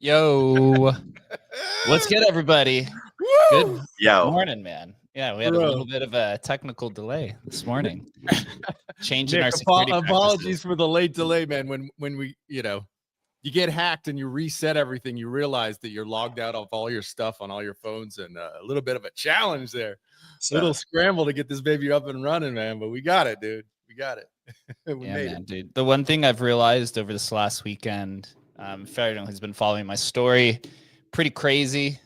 Yo, what's good, everybody? Good morning, man. Yeah, we had a little bit of a technical delay this morning. Changing our security apologies for the late delay, man. When we, you get hacked and you reset everything, you realize that you're logged out of all your stuff on all your phones, and a little bit of a challenge there. A little scramble to get this baby up and running, man. But we got it, dude. We got it. We made it, dude. The one thing I've realized over this last weekend, for everyone who's been following my story, pretty crazy.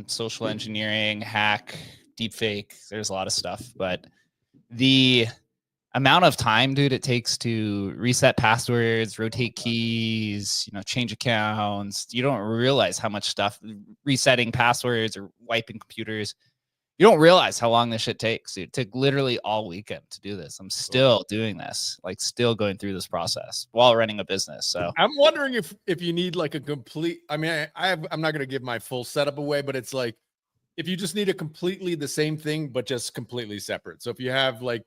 Social engineering, hack, deepfake. There's a lot of stuff, but the amount of time, dude, it takes to reset passwords, rotate keys, change accounts. You don't realize how much stuff resetting passwords or wiping computers. You don't realize how long this shit takes. It took literally all weekend to do this. I'm still doing this, still going through this process while running a business. So I'm wondering if you need like a complete, I'm not going to give my full setup away, but it's like, if you just need a completely the same thing, but just completely separate. So if you have like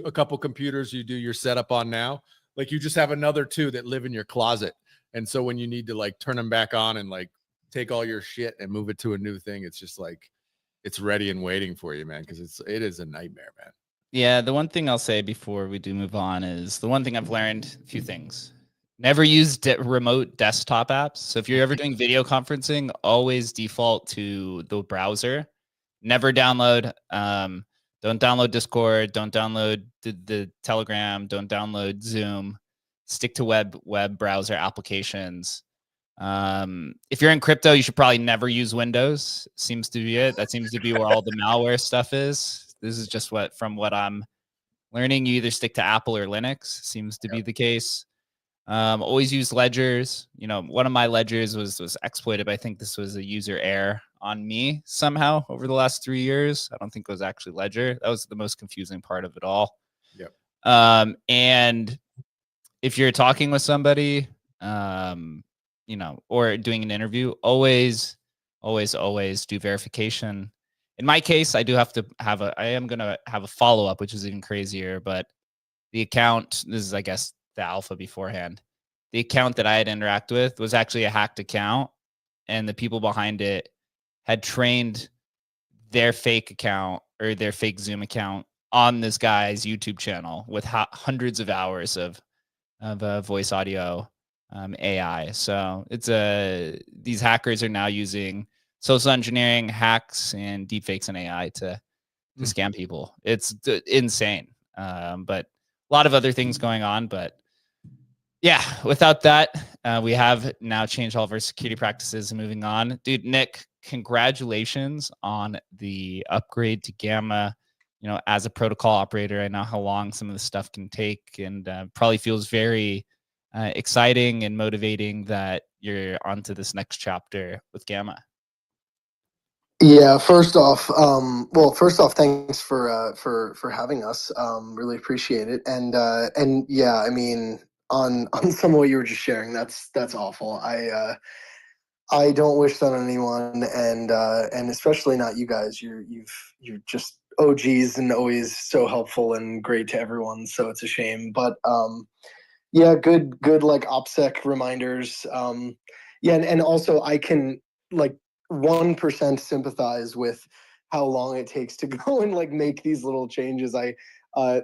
a couple computers you do your setup on now, like you just have another two that live in your closet. And so when you need to like turn them back on and like take all your shit and move it to a new thing, it's just like, it's ready and waiting for you, man, because it is a nightmare, man. Yeah, the one thing I'll say before we do move on is the one thing I've learned, a few things. Never use remote desktop apps. So if you're ever doing video conferencing, always default to the browser. Never download. Don't download Discord. Don't download the Telegram. Don't download Zoom. Stick to web browser applications. If you're in crypto, you should probably never use Windows. Seems to be it. That seems to be where all the malware stuff is. This is just from what I'm learning. You either stick to Apple or Linux. Seems to be the case. Always use ledgers. One of my ledgers was exploited, but I think this was a user error on me somehow over the last 3 years. I don't think it was actually ledger. That was the most confusing part of it all. Yep. And if you're talking with somebody, or doing an interview, always do verification. In my case, I am going to have a follow-up, which is even crazier, but the account, this is, I guess, the alpha beforehand. The account that I had interacted with was actually a hacked account, and the people behind it had trained their fake account or their fake Zoom account on this guy's YouTube channel with hundreds of hours of voice audio AI. So it's these hackers are now using social engineering hacks and deepfakes and AI to scam people. It's insane. But a lot of other things going on. But yeah, without that, we have now changed all of our security practices and moving on. Dude, Nick, congratulations on the upgrade to Gamma. You know, as a protocol operator, I know how long some of this stuff can take, and probably feels very exciting and motivating that you're onto this next chapter with Gamma. Yeah, first off, thanks for having us. Really appreciate it. And yeah, I mean, on some of what you were just sharing, that's awful. I don't wish that on anyone, and especially not you guys. You're just OGs and always so helpful and great to everyone. So it's a shame, but yeah, good like OPSEC reminders. Yeah, and also I can like 1% sympathize with how long it takes to go and like make these little changes.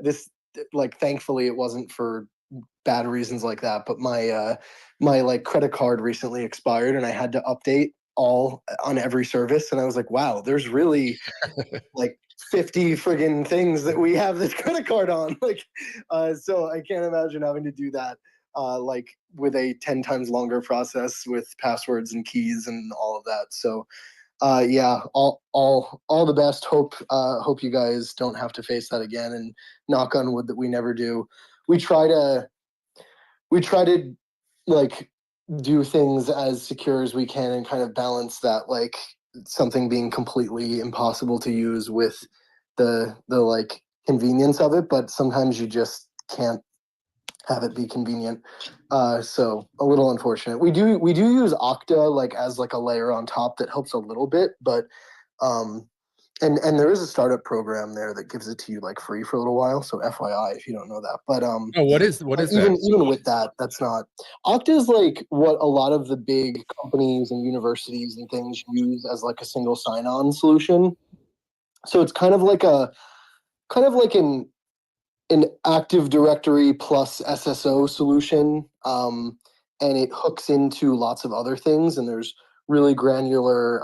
This like thankfully it wasn't for bad reasons like that, but my like credit card recently expired and I had to update all on every service, and I was like, wow, there's really like 50 friggin' things that we have this credit card on. Like, so I can't imagine having to do that like with a 10 times longer process with passwords and keys and all of that. So yeah, all the best. Hope you guys don't have to face that again, and knock on wood that we never do. We try to like do things as secure as we can and kind of balance that, like something being completely impossible to use with the like convenience of it, but sometimes you just can't have it be convenient. So a little unfortunate. We do use Okta like as like a layer on top that helps a little bit, but um and there is a startup program there that gives it to you like free for a little while. So FYI, if you don't know that. But Oh, what is even that? even with that, that's not Okta is like what a lot of the big companies and universities and things use as like a single sign-on solution. So it's kind of like an Active Directory plus SSO solution, and it hooks into lots of other things. And there's really granular,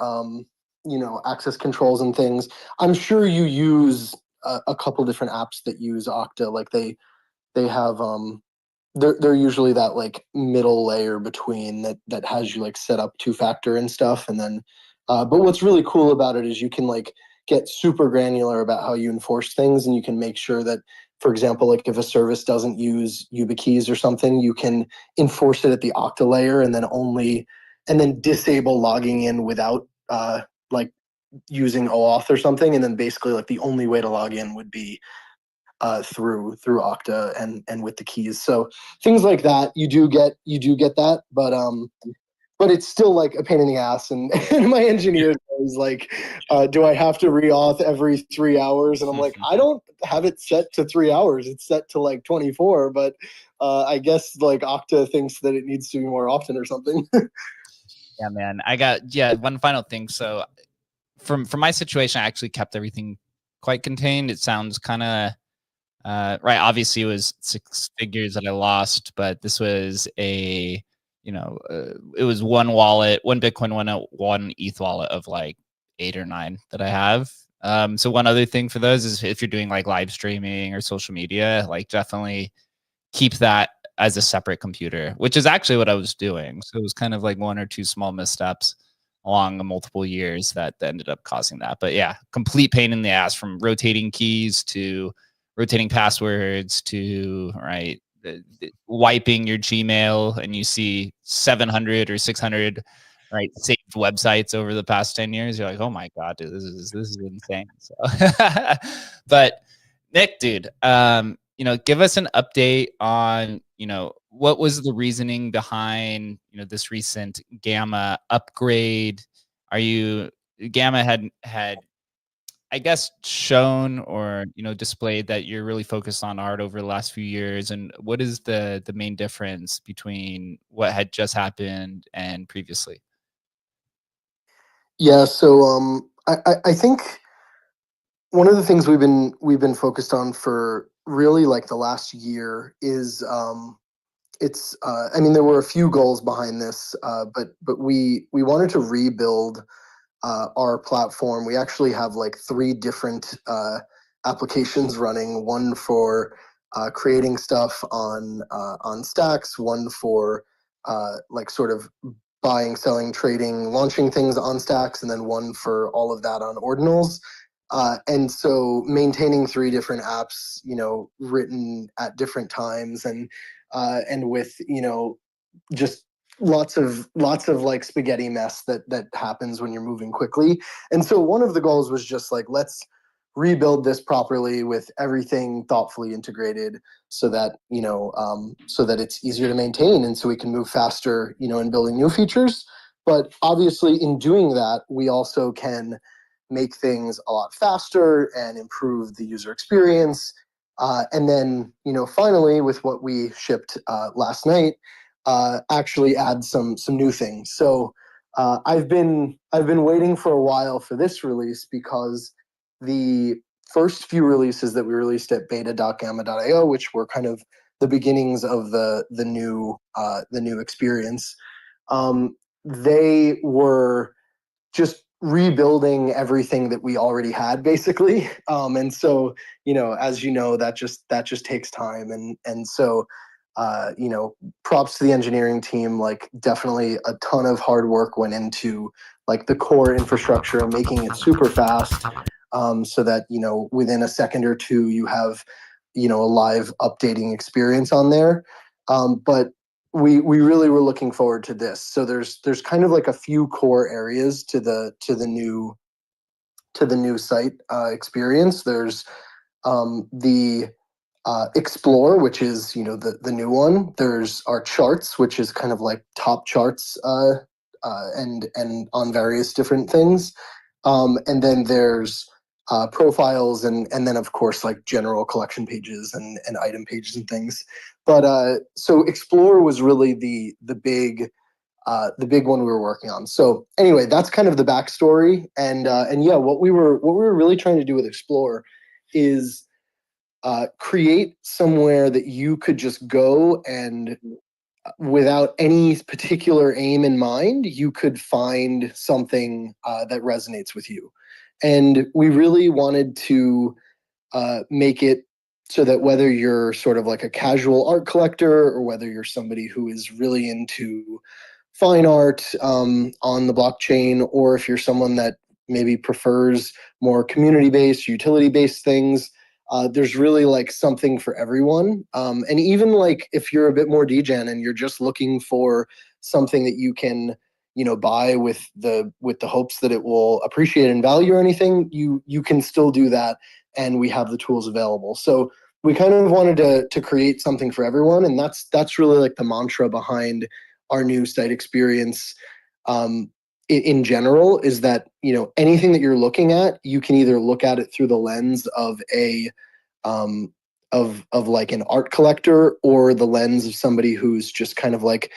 access controls and things. I'm sure you use a couple different apps that use Okta. Like they have, they're usually that like middle layer between that has you like set up two-factor and stuff. And then, but what's really cool about it is you can like get super granular about how you enforce things, and you can make sure that, for example, like if a service doesn't use YubiKeys or something, you can enforce it at the Okta layer, and then disable logging in without like using OAuth or something. And then basically like the only way to log in would be through Okta and with the keys. So things like that, you do get that, but it's still like a pain in the ass. And, and my engineer is like, do I have to re-auth every 3 hours? And I'm like, I don't have it set to 3 hours. It's set to like 24, but I guess like Okta thinks that it needs to be more often or something. Yeah, man. One final thing. So from my situation, I actually kept everything quite contained. It sounds kind of right. Obviously, it was 6 figures that I lost, but this was it was one wallet, one Bitcoin, one ETH wallet of like 8 or 9 that I have. So one other thing for those is if you're doing like live streaming or social media, like definitely keep that as a separate computer, which is actually what I was doing. So it was kind of like 1 or 2 small missteps along multiple years that ended up causing that. But yeah, complete pain in the ass, from rotating keys to rotating passwords to wiping your Gmail, and you see 700 or 600 saved websites over the past 10 years. You're like, oh my god, dude, this is insane. So but Nick, dude, give us an update on what was the reasoning behind this recent Gamma upgrade. Gamma had I guess shown or displayed that you're really focused on art over the last few years, and what is the main difference between what had just happened and previously? Yeah, so I think one of the things we've been focused on for really like the last year is it's I mean there were a few goals behind this, but we wanted to rebuild our platform. We actually have like three different applications running. One for creating stuff on Stacks. One for like sort of buying, selling, trading, launching things on Stacks, and then one for all of that on Ordinals. And so maintaining three different apps, written at different times, and with just lots of like spaghetti mess that happens when you're moving quickly. And so one of the goals was just like, let's rebuild this properly with everything thoughtfully integrated so that so that it's easier to maintain and so we can move faster in building new features. But obviously in doing that, we also can make things a lot faster and improve the user experience. And then finally, with what we shipped last night, actually add some new things. So I've been waiting for a while for this release because the first few releases that we released at beta.gamma.io, which were kind of the beginnings of the new experience, they were just rebuilding everything that we already had basically. And so as that just takes time, and so props to the engineering team. Like definitely a ton of hard work went into like the core infrastructure, making it super fast, so that within a second or two you have a live updating experience on there. But we really were looking forward to this. So there's kind of like a few core areas to the new site experience. There's the Explore, which is the new one. There's our charts, which is kind of like top charts, and on various different things. And then there's profiles, and then of course like general collection pages and item pages and things. But so Explore was really the big one we were working on. So anyway, that's kind of the backstory. And yeah, what we were really trying to do with Explore is create somewhere that you could just go and without any particular aim in mind, you could find something that resonates with you. And we really wanted to make it so that whether you're sort of like a casual art collector or whether you're somebody who is really into fine art on the blockchain, or if you're someone that maybe prefers more community-based, utility-based things, there's really like something for everyone. And even like if you're a bit more degen and you're just looking for something that you can buy with the hopes that it will appreciate in value or anything, you can still do that, and we have the tools available. So we kind of wanted to create something for everyone, and that's really like the mantra behind our new site experience. In general, is that anything that you're looking at, you can either look at it through the lens of a of like an art collector, or the lens of somebody who's just kind of like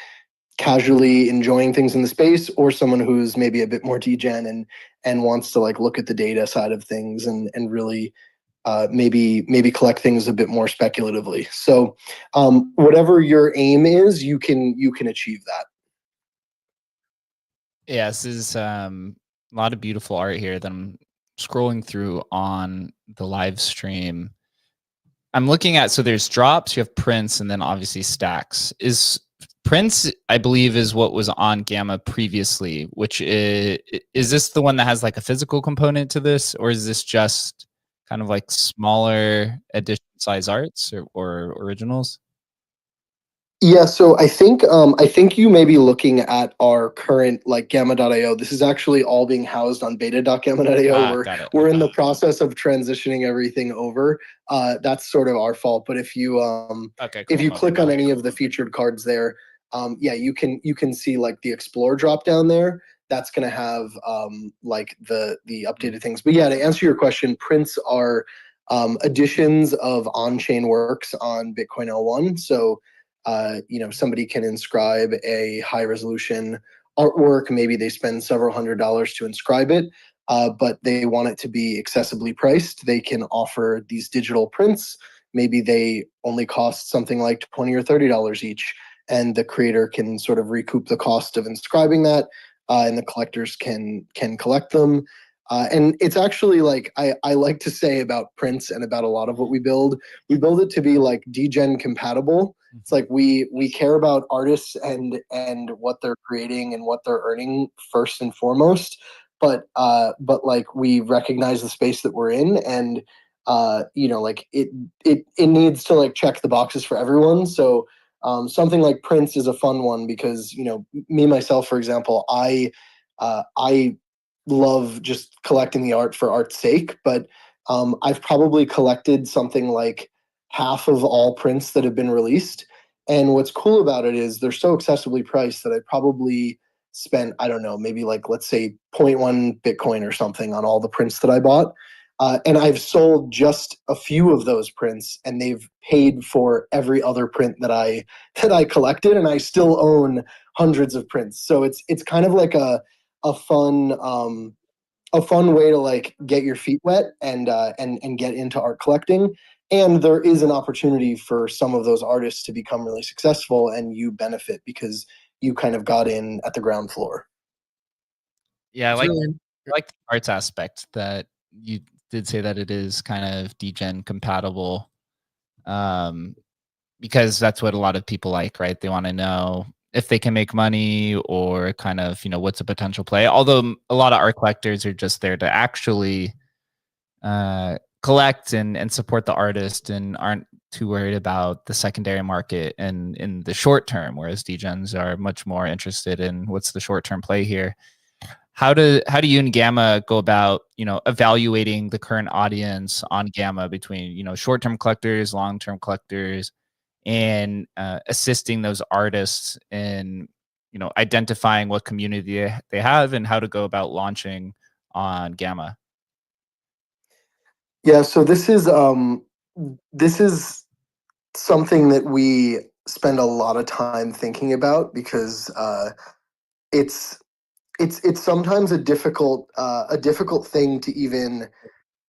casually enjoying things in the space, or someone who's maybe a bit more degen and wants to like look at the data side of things and really maybe collect things a bit more speculatively. So whatever your aim is, you can achieve that. Yeah, this is a lot of beautiful art here that I'm scrolling through on the live stream. I'm looking at, so there's drops, you have prints, and then obviously stacks. Is prints, I believe, is what was on Gamma previously, which is this the one that has like a physical component to this, or is this just kind of like smaller edition size arts or originals? Yeah, so I think you may be looking at our current like gamma.io. This is actually all being housed on beta.gamma.io. Got it. We're in the process of transitioning everything over. That's sort of our fault. But if you Okay, if you cool. click on any of the featured cards there, yeah, you can see like the Explore drop down there. That's going to have like the updated things. But yeah, to answer your question, prints are additions of on-chain works on Bitcoin L1. So somebody can inscribe a high resolution artwork. Maybe they spend several $100s to inscribe it. but they want it to be accessibly priced. They can offer these digital prints. Maybe they only cost something like $20 or $30 each, and the creator can sort of recoup the cost of inscribing that, and the collectors can collect them. And it's actually like I like to say about prints and about a lot of what we build it to be like degen compatible. It's like we care about artists and what they're creating and what they're earning first and foremost, but like we recognize the space that we're in, and like it needs to like check the boxes for everyone. So something like prints is a fun one because me myself, for example, I love just collecting the art for art's sake, but I've probably collected something like half of all prints that have been released. And what's cool about it is they're so accessibly priced that I probably spent, I don't know, maybe like, let's say 0.1 Bitcoin or something on all the prints that I bought. And I've sold just a few of those prints, and they've paid for every other print that I collected, and I still own hundreds of prints. So it's kind of like a fun way to like get your feet wet and get into art collecting. And there is an opportunity for some of those artists to become really successful, and you benefit because you kind of got in at the ground floor. Yeah, It's really I like the arts aspect that you did say that it is kind of degen compatible, because that's what a lot of people like, right? They want to know if they can make money or kind of, what's a potential play. Although a lot of art collectors are just there to actually collect and support the artist and aren't too worried about the secondary market and in the short term, whereas degens are much more interested in what's the short term play here. How do you and Gamma go about, evaluating the current audience on Gamma between, short-term collectors, long-term collectors, and assisting those artists in, identifying what community they have and how to go about launching on Gamma? Yeah, so this is something that we spend a lot of time thinking about because it's it's sometimes a difficult thing to even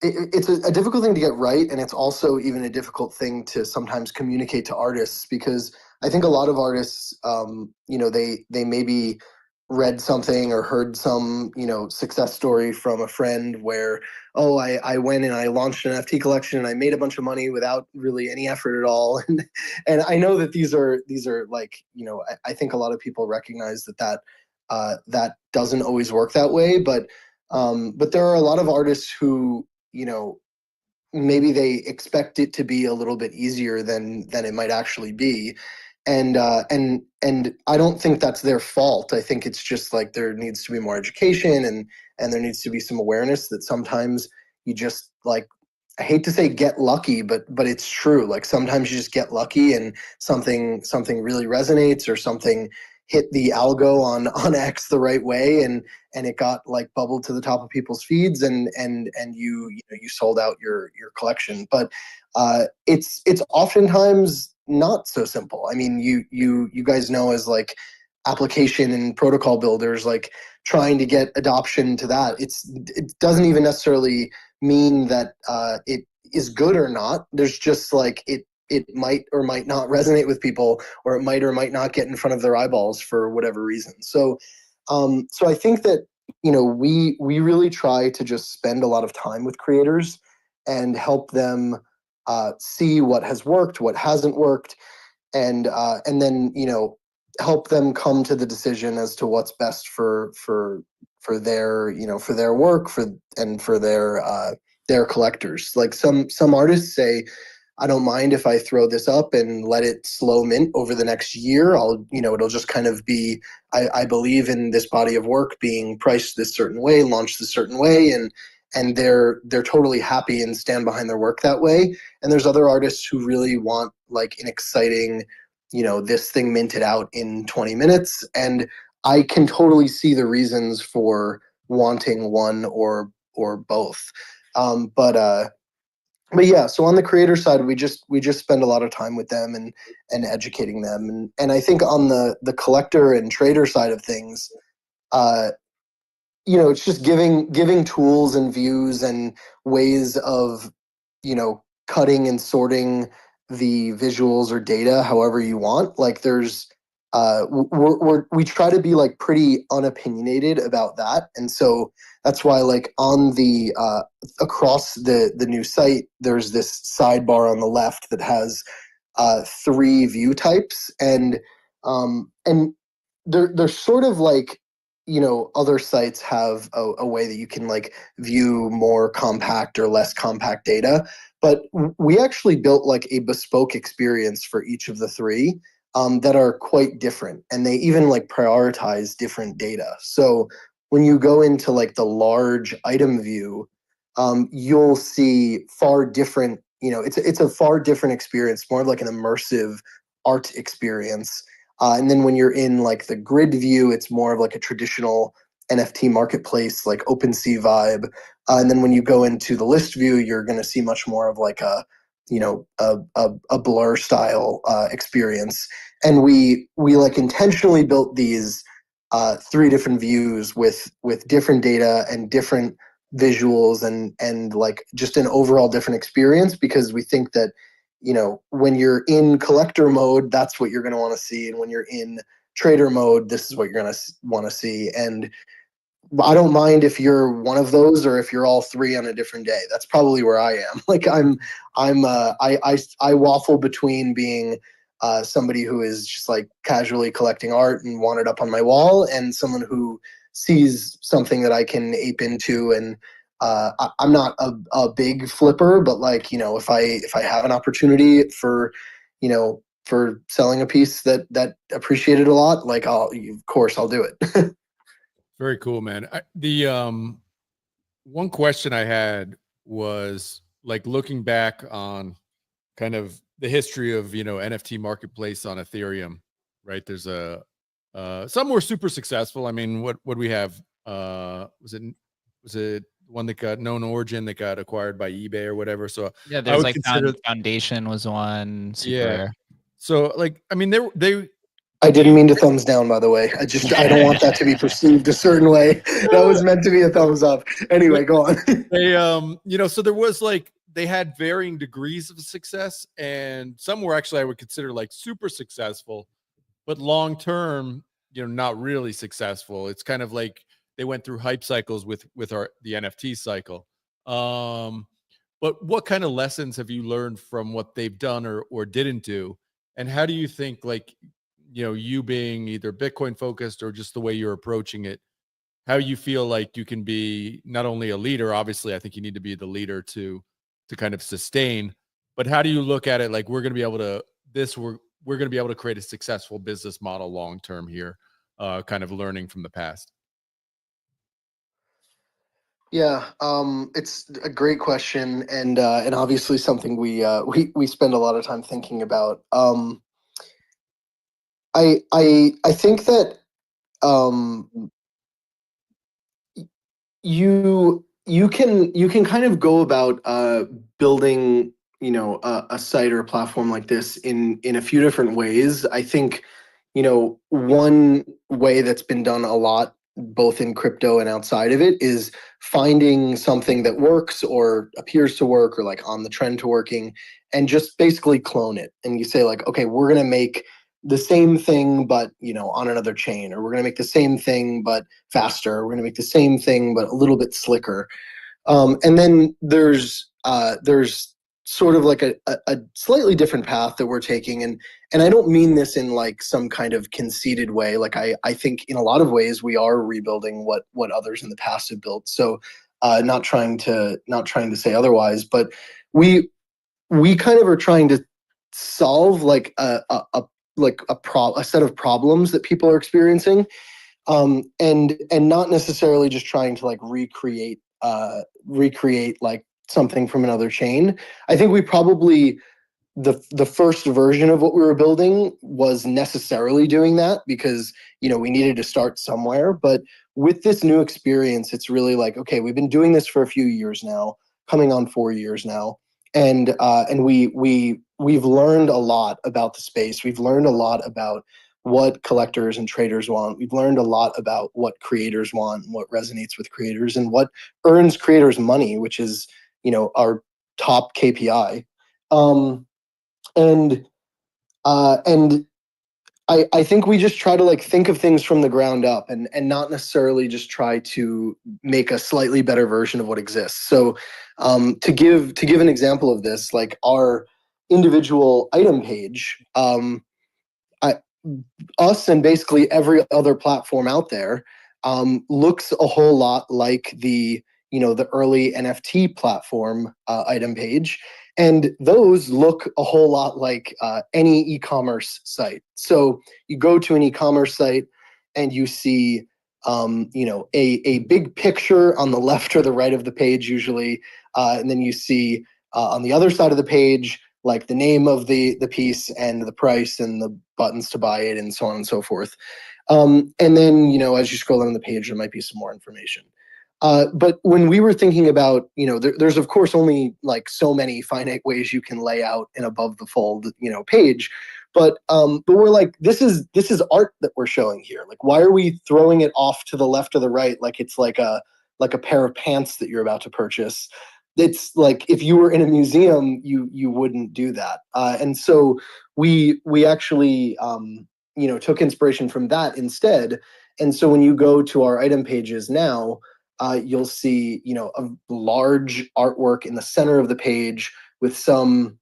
it's a difficult thing to get right, and it's also even a difficult thing to sometimes communicate to artists because I think a lot of artists, they maybe read something or heard some success story from a friend where, oh, I went and I launched an NFT collection and I made a bunch of money without really any effort at all. And I know that these are like, I think a lot of people recognize that that doesn't always work that way, but there are a lot of artists who, maybe they expect it to be a little bit easier than it might actually be. And I don't think that's their fault. I think it's just like there needs to be more education, and there needs to be some awareness that sometimes you just like, I hate to say get lucky, but it's true. Like sometimes you just get lucky and something really resonates, or something hit the algo on X the right way, and it got like bubbled to the top of people's feeds, and you sold out your collection. But it's oftentimes not so simple. I mean, you guys know, as like application and protocol builders, like trying to get adoption to that, it doesn't even necessarily mean that it is good or not. There's just like it might or might not resonate with people, or it might or might not get in front of their eyeballs for whatever reason. So I think that we really try to just spend a lot of time with creators and help them see what has worked, what hasn't worked, and then help them come to the decision as to what's best for their for their work, and for their collectors. Like some artists say, I don't mind if I throw this up and let it slow mint over the next year. It'll just kind of be, I believe in this body of work being priced this certain way, launched this certain way, and they're totally happy and stand behind their work that way. And there's other artists who really want like an exciting, this thing minted out in 20 minutes. And I can totally see the reasons for wanting one or both. But yeah, so on the creator side, we just spend a lot of time with them and educating them. And I think on the collector and trader side of things, it's just giving tools and views and ways of, cutting and sorting the visuals or data however you want. Like there's we try to be like pretty unopinionated about that, and so that's why like on the across the new site there's this sidebar on the left that has 3 view types, and they're sort of like, other sites have a way that you can like view more compact or less compact data, but we actually built like a bespoke experience for each of the 3 that are quite different, and they even like prioritize different data. So when you go into like the large item view, you'll see far different, it's a far different experience, more like an immersive art experience. And then when you're in like the grid view, it's more of like a traditional NFT marketplace, like OpenSea vibe. And then when you go into the list view, you're going to see much more of like a blur style experience. And we like intentionally built these 3 different views with different data and different visuals and like just an overall different experience, because we think that when you're in collector mode, that's what you're going to want to see, and when you're in trader mode, this is what you're going to want to see. And I don't mind if you're one of those or if you're all 3 on a different day. That's probably where I am. Like I waffle between being somebody who is just like casually collecting art and want it up on my wall, and someone who sees something that I can ape into. And I'm not a big flipper, but like, if I have an opportunity for, for selling a piece that appreciated a lot, like of course I'll do it. Very cool, man. The one question I had was like looking back on kind of the history of NFT marketplace on Ethereum, right? There's some were super successful. I mean, what we have? Was it one that got known origin that got acquired by eBay or whatever? So Yeah, I there's would like consider, Foundation was one. Super yeah. rare. So like, I mean, they I didn't mean to thumbs down, by the way. I don't want that to be perceived a certain way. That was meant to be a thumbs up. Anyway, go on. they so there was like, they had varying degrees of success, and some were actually I would consider like super successful, but long term, not really successful. It's kind of like they went through hype cycles with the NFT cycle. But what kind of lessons have you learned from what they've done or didn't do? And how do you think, like, you being either Bitcoin focused or just the way you're approaching it, how you feel like you can be not only a leader, obviously, I think you need to be the leader to kind of sustain, but how do you look at it? Like, we're going to be able to, we're going to be able to create a successful business model long term here, kind of learning from the past. Yeah, it's a great question, and obviously something we spend a lot of time thinking about. I think that um, you can kind of go about building, a site or a platform like this in a few different ways. I think, one way that's been done a lot both in crypto and outside of it is finding something that works or appears to work or like on the trend to working, and just basically clone it. And you say like, okay, we're going to make the same thing but on another chain, or we're going to make the same thing but faster, we're going to make the same thing but a little bit slicker. And then there's sort of like a slightly different path that we're taking, and I don't mean this in like some kind of conceited way. Like I think in a lot of ways we are rebuilding what others in the past have built. So not trying to say otherwise, but we kind of are trying to solve like a set of problems that people are experiencing, and not necessarily just trying to like recreate like something from another chain. I think we probably the first version of what we were building was necessarily doing that because we needed to start somewhere. But with this new experience, it's really like, okay, we've been doing this for a few years now, coming on 4 years now, and we've learned a lot about the space. We've learned a lot about what collectors and traders want. We've learned a lot about what creators want, and what resonates with creators, and what earns creators money, which is, you know, our top KPI. And I think we just try to like think of things from the ground up, and not necessarily just try to make a slightly better version of what exists. So to give an example of this, like our individual item page, us and basically every other platform out there looks a whole lot like the, you know, the early NFT platform item page, and those look a whole lot like any e-commerce site. So you go to an e-commerce site and you see you know, a big picture on the left or the right of the page usually, and then you see on the other side of the page like the name of the piece and the price and the buttons to buy it and so on and so forth. And then, you know, as you scroll down the page, there might be some more information. But when we were thinking about, you know, there's of course only like so many finite ways you can lay out an above the fold, you know, page. But we're like, this is art that we're showing here. Like, why are we throwing it off to the left or the right like it's like a pair of pants that you're about to purchase? It's like if you were in a museum, you wouldn't do that. And so we actually you know, took inspiration from that instead. And so when you go to our item pages now, you'll see, you know, a large artwork in the center of the page with some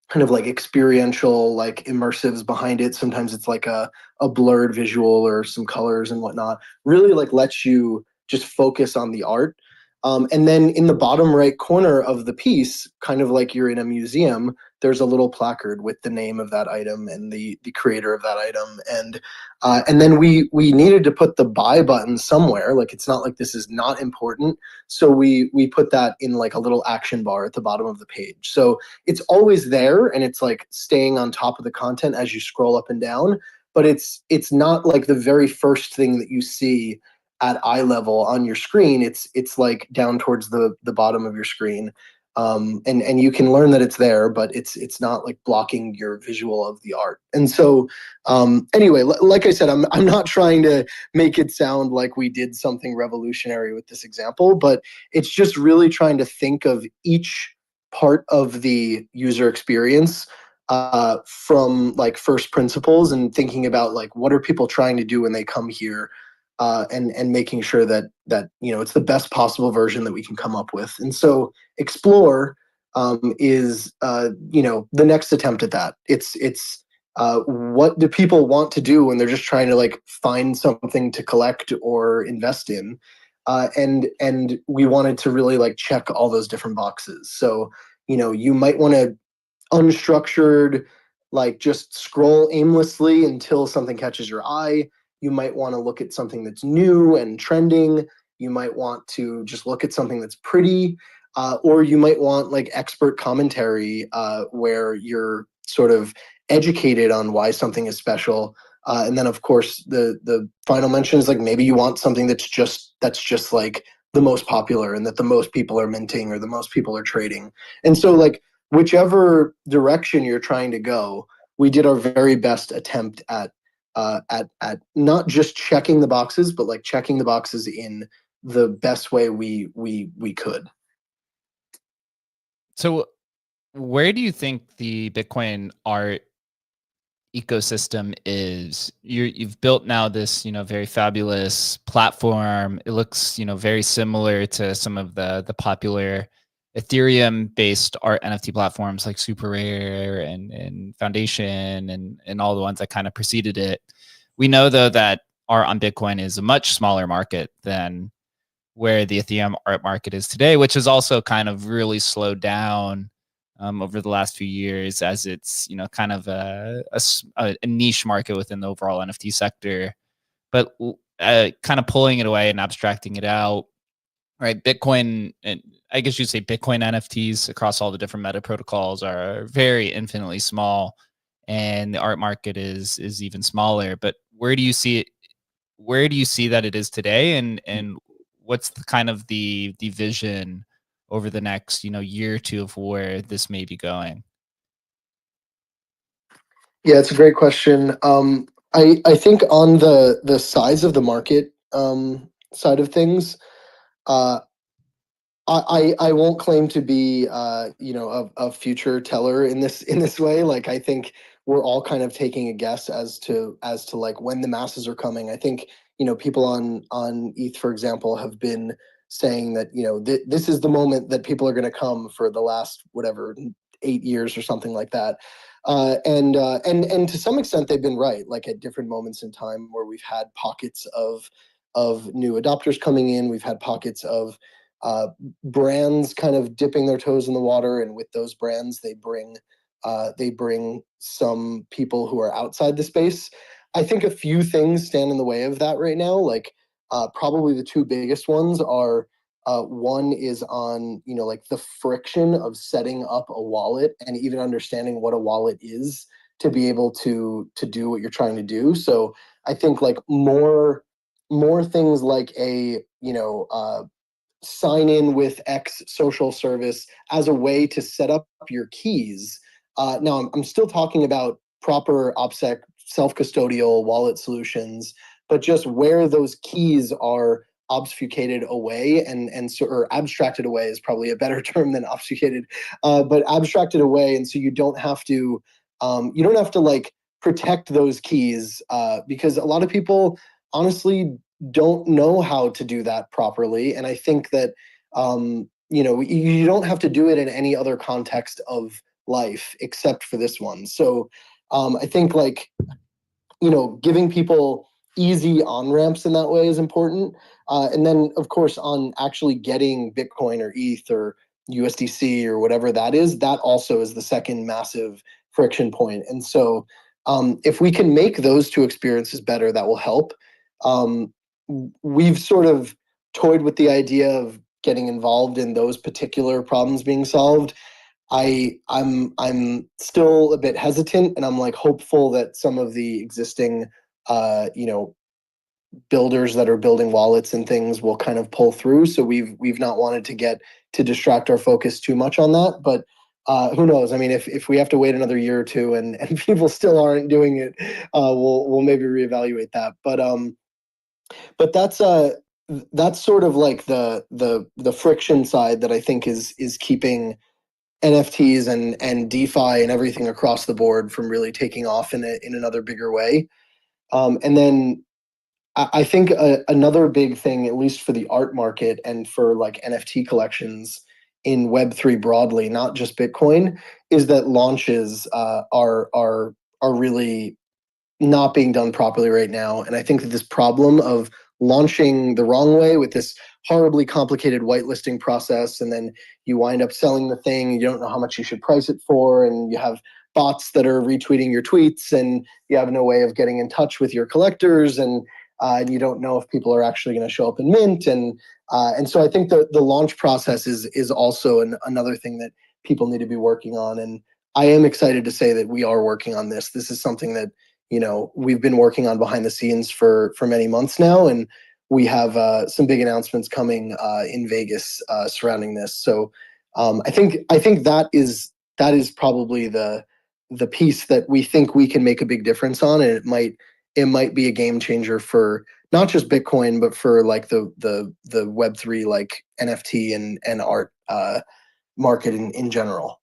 kind of like experiential, like immersives behind it. Sometimes it's like a blurred visual or some colors and whatnot. Really like lets you just focus on the art. And then in the bottom right corner of the piece, kind of like you're in a museum, there's a little placard with the name of that item and the creator of that item. And then we needed to put the buy button somewhere. Like, it's not like this is not important. So we put that in like a little action bar at the bottom of the page. So it's always there, and it's like staying on top of the content as you scroll up and down. But it's not like the very first thing that you see at eye level on your screen. It's like down towards the bottom of your screen, and you can learn that it's there, but it's not like blocking your visual of the art. And so anyway, like I said, I'm not trying to make it sound like we did something revolutionary with this example, but it's just really trying to think of each part of the user experience from like first principles, and thinking about like what are people trying to do when they come here, and making sure that you know, it's the best possible version that we can come up with. And so explore is you know, the next attempt at that. It's what do people want to do when they're just trying to like find something to collect or invest in, and we wanted to really like check all those different boxes. So, you know, you might want to unstructured, like just scroll aimlessly until something catches your eye. You might want to look at something that's new and trending. You might want to just look at something that's pretty, or you might want like expert commentary, where you're sort of educated on why something is special. And then of course the final mention is like maybe you want something that's just like the most popular, and that the most people are minting or the most people are trading. And so like whichever direction you're trying to go, we did our very best attempt at not just checking the boxes, but like checking the boxes in the best way we could. So where do you think the Bitcoin art ecosystem is? You've built now this, you know, very fabulous platform. It looks, you know, very similar to some of the popular Ethereum based art NFT platforms like Super Rare and Foundation and all the ones that kind of preceded it. We know though that art on Bitcoin is a much smaller market than where the Ethereum art market is today, which has also kind of really slowed down over the last few years, as it's, you know, kind of a niche market within the overall NFT sector. But kind of pulling it away and abstracting it out, right? Bitcoin, and I guess you'd say Bitcoin NFTs across all the different meta protocols are very infinitely small, and the art market is even smaller. But where do you see it? Where do you see that it is today, and what's the kind of the vision over the next, you know, year or two of where this may be going? Yeah, it's a great question. I think on the size of the market side of things, uh, I won't claim to be a future teller in this way. Like I think we're all kind of taking a guess as to like when the masses are coming. I think people on ETH, for example, have been saying that this is the moment that people are going to come for the last whatever 8 years or something like that. And to some extent they've been right. Like at different moments in time where we've had pockets of new adopters coming in, we've had pockets of brands kind of dipping their toes in the water, and with those brands they bring some people who are outside the space. I think a few things stand in the way of that right now. Like probably the two biggest ones are one is on like the friction of setting up a wallet and even understanding what a wallet is to be able to do what you're trying to do. So I think like more things like a sign in with X social service as a way to set up your keys. Now, I'm still talking about proper OPSEC self-custodial wallet solutions, but just where those keys are obfuscated away and so, or abstracted away is probably a better term than obfuscated, but abstracted away, and so you don't have to like protect those keys because a lot of people honestly don't know how to do that properly. And I think that you don't have to do it in any other context of life except for this one. So I think like giving people easy on ramps in that way is important. And then of course on actually getting Bitcoin or ETH or USDC or whatever that is, that also is the second massive friction point. And so if we can make those two experiences better, that will help. We've sort of toyed with the idea of getting involved in those particular problems being solved. I'm still a bit hesitant, and I'm like hopeful that some of the existing builders that are building wallets and things will kind of pull through. So we've not wanted to distract our focus too much on that, but who knows? I mean, if we have to wait another year or two and people still aren't doing it, we'll maybe reevaluate that. But that's sort of like the friction side that I think is keeping NFTs and DeFi and everything across the board from really taking off in another bigger way. And then I think another big thing, at least for the art market and for like NFT collections in Web3 broadly, not just Bitcoin, is that launches are really not being done properly right now. And I think that this problem of launching the wrong way with this horribly complicated whitelisting process, and then you wind up selling the thing, you don't know how much you should price it for, and you have bots that are retweeting your tweets, and you have no way of getting in touch with your collectors, and you don't know if people are actually going to show up in mint, and so I think the launch process is also another thing that people need to be working on. And I am excited to say that we are working on this. This is something that we've been working on behind the scenes for many months now, and we have some big announcements coming in Vegas surrounding this. So I think that is probably the piece that we think we can make a big difference on, and it might be a game changer for not just Bitcoin, but for like the Web3 like NFT and art market in general.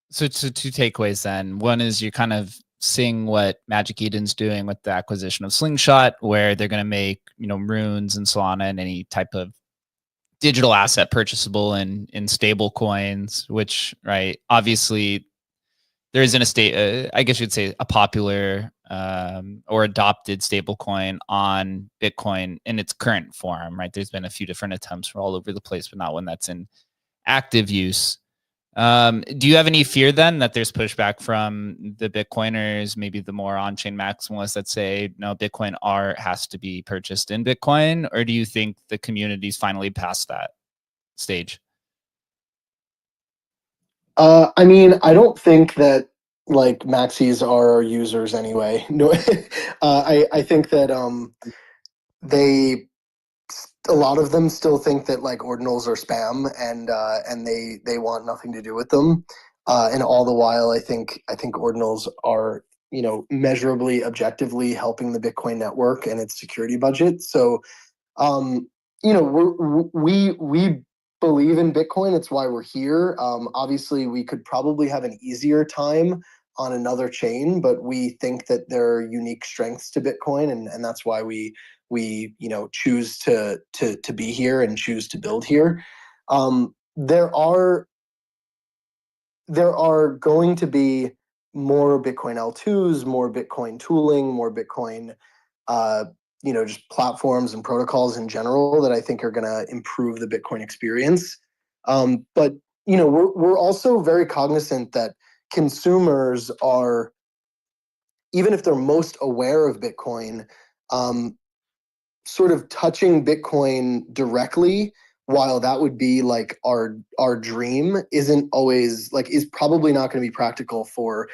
So two takeaways then. One is you're kind of seeing what Magic Eden's doing with the acquisition of Slingshot, where they're going to make runes and Solana and any type of digital asset purchasable in stable coins, which obviously there isn't a state, I guess you'd say a popular or adopted stable coin on Bitcoin in its current form, right? There's been a few different attempts all over the place, but not one that's in active use. Do you have any fear then that there's pushback from the Bitcoiners, maybe the more on-chain maximalists that say, no, Bitcoin art has to be purchased in Bitcoin? Or do you think the community's finally past that stage? I mean, I don't think that like maxis are our users anyway. No, I think that they a lot of them still think that like ordinals are spam, and they want nothing to do with them. And all the while, I think ordinals are measurably, objectively helping the Bitcoin network and its security budget. So, we believe in Bitcoin. It's why we're here. Obviously, we could probably have an easier time on another chain, but we think that there are unique strengths to Bitcoin, and that's why we choose to be here and choose to build here. There are going to be more Bitcoin L2s, more Bitcoin tooling, more Bitcoin, just platforms and protocols in general that I think are going to improve the Bitcoin experience. But we're also very cognizant that consumers are, even if they're most aware of Bitcoin, sort of touching Bitcoin directly, while that would be like our dream, isn't always is probably not going to be practical for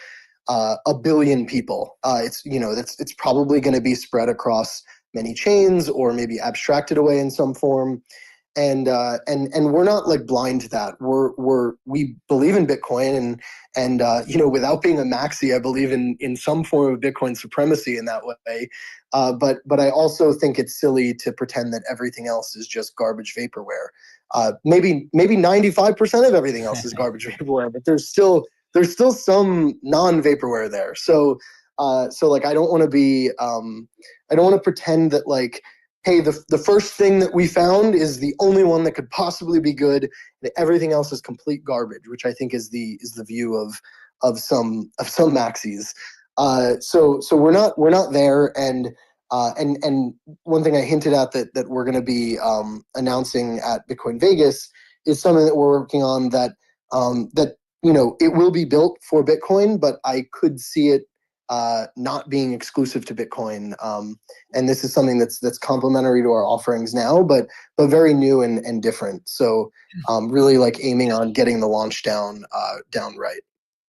a billion people. It's probably going to be spread across many chains, or maybe abstracted away in some form. And we're not like blind to that. We believe in Bitcoin, and without being a maxi, I believe in some form of Bitcoin supremacy in that way. But I also think it's silly to pretend that everything else is just garbage vaporware. Maybe 95% of everything else is garbage vaporware, but there's still some non-vaporware there. So like I don't want to pretend that like, hey, the first thing that we found is the only one that could possibly be good, and everything else is complete garbage, which I think is the view of some maxis. So we're not there, and one thing I hinted at that we're going to be announcing at Bitcoin Vegas is something that we're working on that it will be built for Bitcoin, but I could see it not being exclusive to Bitcoin. And this is something that's complementary to our offerings now, but very new and different. So really like aiming on getting the launch down right.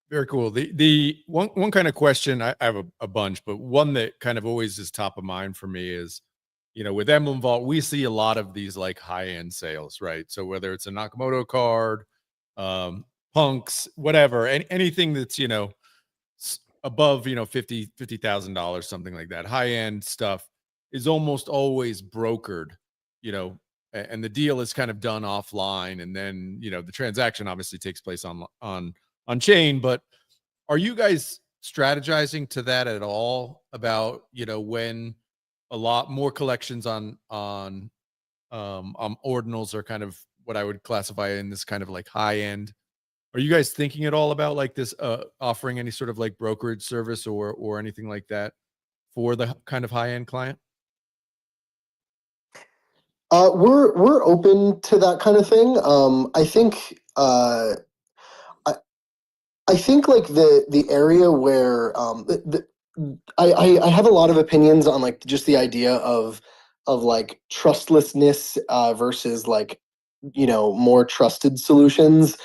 Very cool. The one kind of question, I have a bunch, but one that kind of always is top of mind for me is, with Emblem Vault, we see a lot of these like high-end sales, right? So whether it's a Nakamoto card, punks, whatever, anything that's, above, $50,000, something like that, high-end stuff is almost always brokered, and the deal is kind of done offline. And then, the transaction obviously takes place on chain. But are you guys strategizing to that at all about, when a lot more collections on ordinals are kind of what I would classify in this kind of like high end? Are you guys thinking at all about like this, offering any sort of like brokerage service or anything like that for the kind of high end client? We're open to that kind of thing. I think like the area where I have a lot of opinions on like just the idea of like trustlessness versus like more trusted solutions.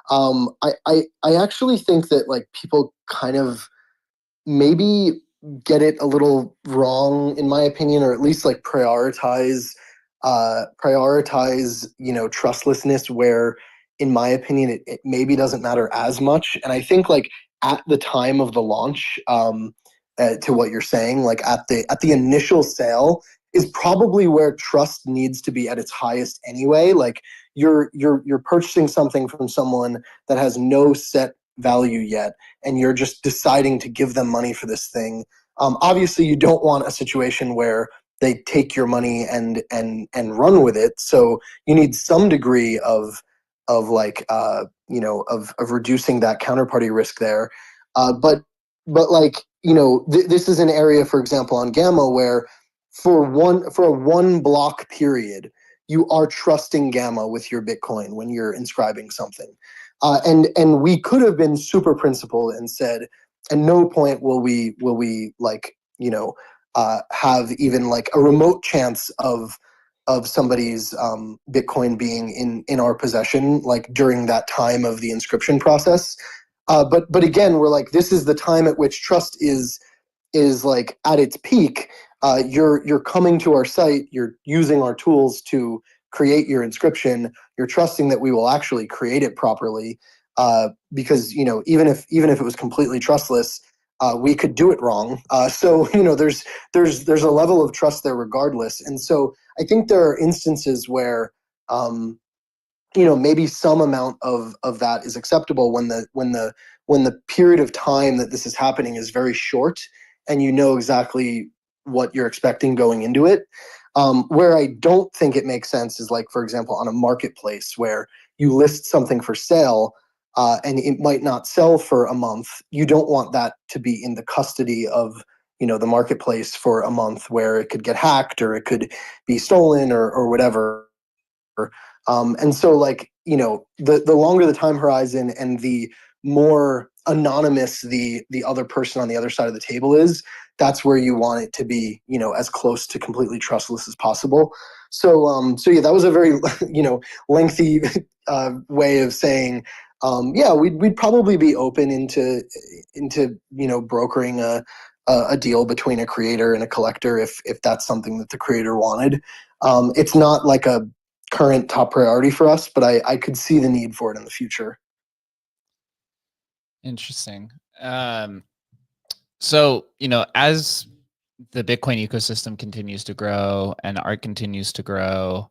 I actually think that like people kind of maybe get it a little wrong, in my opinion, or at least like prioritize trustlessness, where in my opinion it maybe doesn't matter as much. And I think like at the time of the launch, to what you're saying, like at the initial sale is probably where trust needs to be at its highest anyway. Like you're purchasing something from someone that has no set value yet, and you're just deciding to give them money for this thing. Obviously you don't want a situation where they take your money and run with it. So you need some degree of reducing that counterparty risk there. But like, this is an area, for example, on Gamma, where for a one block period, you are trusting Gamma with your Bitcoin when you're inscribing something. And we could have been super principled and said, at no point will we like, have even like a remote chance of somebody's Bitcoin being in our possession, like during that time of the inscription process. But again, we're like, this is the time at which trust is like at its peak. You're coming to our site, you're using our tools to create your inscription, you're trusting that we will actually create it properly. Because even if it was completely trustless, we could do it wrong. So there's a level of trust there regardless. And so I think there are instances where maybe some amount of that is acceptable when the period of time that this is happening is very short, and you know exactly what you're expecting going into it. Where I don't think it makes sense is, like, for example, on a marketplace where you list something for sale, and it might not sell for a month. You don't want that to be in the custody of the marketplace for a month, where it could get hacked or it could be stolen or whatever. And so, like, the longer the time horizon and the more anonymous the other person on the other side of the table is, that's where you want it to be, as close to completely trustless as possible. So yeah, that was a very lengthy way of saying, yeah, we'd probably be open into brokering a deal between a creator and a collector if that's something that the creator wanted. It's not like a current top priority for us, but I could see the need for it in the future. Interesting. So, as the Bitcoin ecosystem continues to grow and art continues to grow,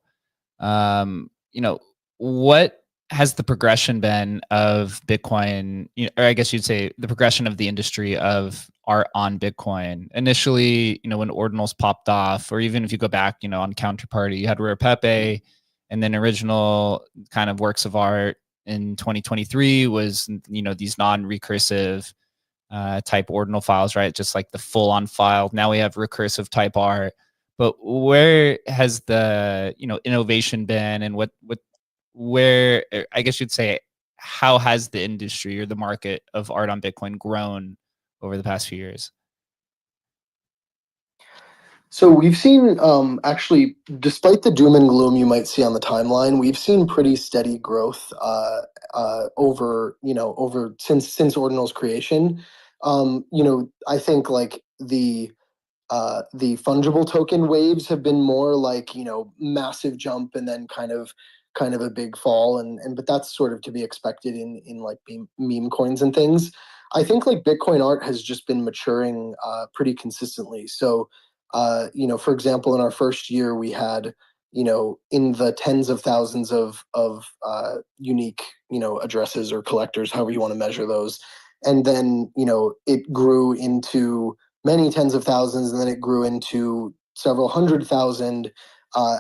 what has the progression been of Bitcoin, or I guess you'd say the progression of the industry of art on Bitcoin? Initially, when ordinals popped off, or even if you go back, on Counterparty, you had Rare Pepe, and then original kind of works of art in 2023 was, these non-recursive type ordinal files, right? Just like the full on file. Now we have recursive type art. But where has the innovation been, and where, I guess you'd say, how has the industry or the market of art on Bitcoin grown over the past few years? So we've seen, actually, despite the doom and gloom you might see on the timeline, we've seen pretty steady growth over since Ordinal's creation. I think, like, the fungible token waves have been more like, massive jump and then kind of a big fall, and but that's sort of to be expected in like meme coins and things. I think, like, Bitcoin art has just been maturing pretty consistently. So for example, in our first year, we had, in the tens of thousands of unique, addresses or collectors, however you want to measure those. And then, it grew into many tens of thousands, and then it grew into several hundred thousand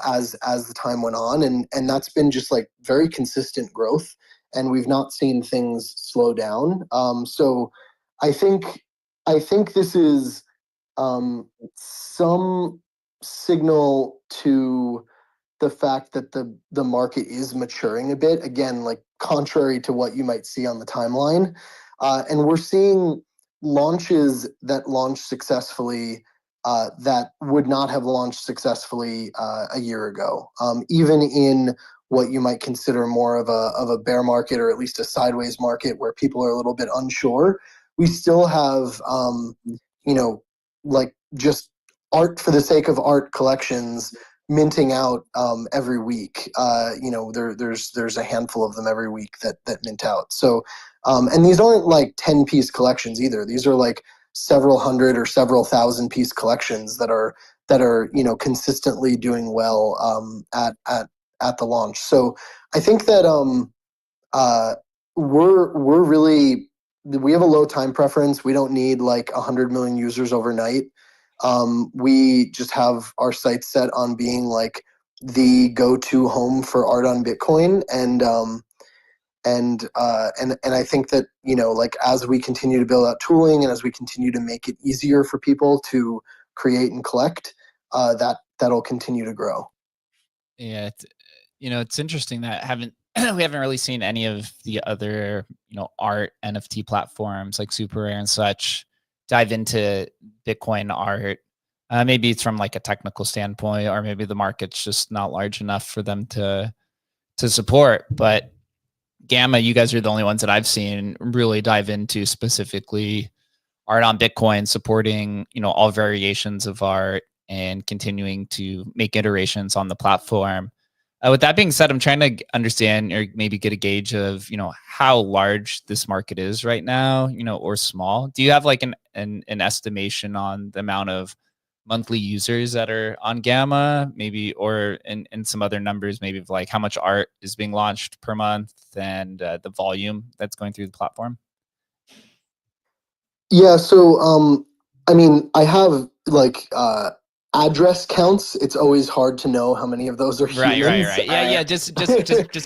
as the time went on, and that's been just like very consistent growth, and we've not seen things slow down. So I think this is some signal to the fact that the market is maturing a bit again, like contrary to what you might see on the timeline. And we're seeing launches that launch successfully that would not have launched successfully a year ago, even in what you might consider more of a bear market, or at least a sideways market where people are a little bit unsure. We still have like, just art for the sake of art collections minting out every week. There's a handful of them every week that mint out. So and these aren't like 10-piece collections either. These are like several hundred or several thousand piece collections that are consistently doing well at the launch. So I think that we're really, we have a low time preference. We don't need like 100 million users overnight. We just have our sights set on being like the go-to home for art on Bitcoin, and I think that, like, as we continue to build out tooling and as we continue to make it easier for people to create and collect, that'll continue to grow. Yeah, it's interesting that we haven't really seen any of the other art NFT platforms like Super Rare and such dive into Bitcoin art. Maybe it's from like a technical standpoint, or maybe the market's just not large enough for them to support. But Gamma, you guys are the only ones that I've seen really dive into specifically art on Bitcoin, supporting all variations of art and continuing to make iterations on the platform. With that being said, I'm trying to understand or maybe get a gauge of, how large this market is right now, or small. Do you have like an estimation on the amount of monthly users that are on Gamma, maybe, or in some other numbers, maybe of like how much art is being launched per month and the volume that's going through the platform? Yeah, so I mean, I have like address counts. It's always hard to know how many of those are Right, right, humans. right. Yeah, yeah. Just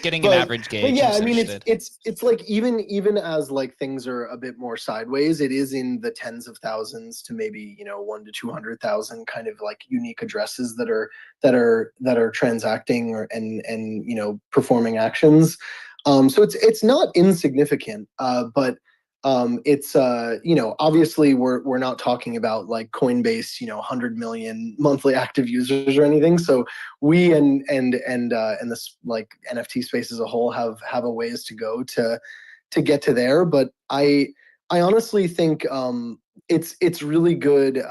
getting an but average but gauge. I'm yeah, I just mean, interested. it's like even as like things are a bit more sideways, it is in the tens of thousands to maybe 1 to 200,000 kind of like unique addresses that are transacting and performing actions. So it's not insignificant, but it's obviously we're not talking about like Coinbase 100 million monthly active users or anything. So we and this like NFT space as a whole have a ways to go to get to there. But I honestly think it's really good.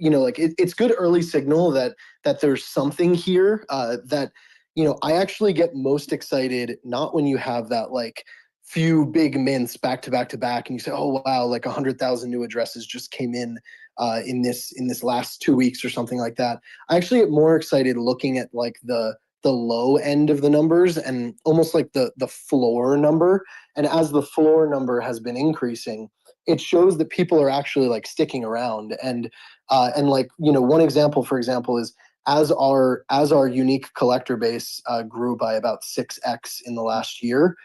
Like it's good early signal that there's something here. That I actually get most excited not when you have that like few big mints back to back to back, and you say, "Oh wow, like 100,000 new addresses just came in this last 2 weeks or something like that." I actually get more excited looking at like the low end of the numbers and almost like the floor number. And as the floor number has been increasing, it shows that people are actually like sticking around. And like one example, for example, is as our unique collector base grew by about 6x in the last year,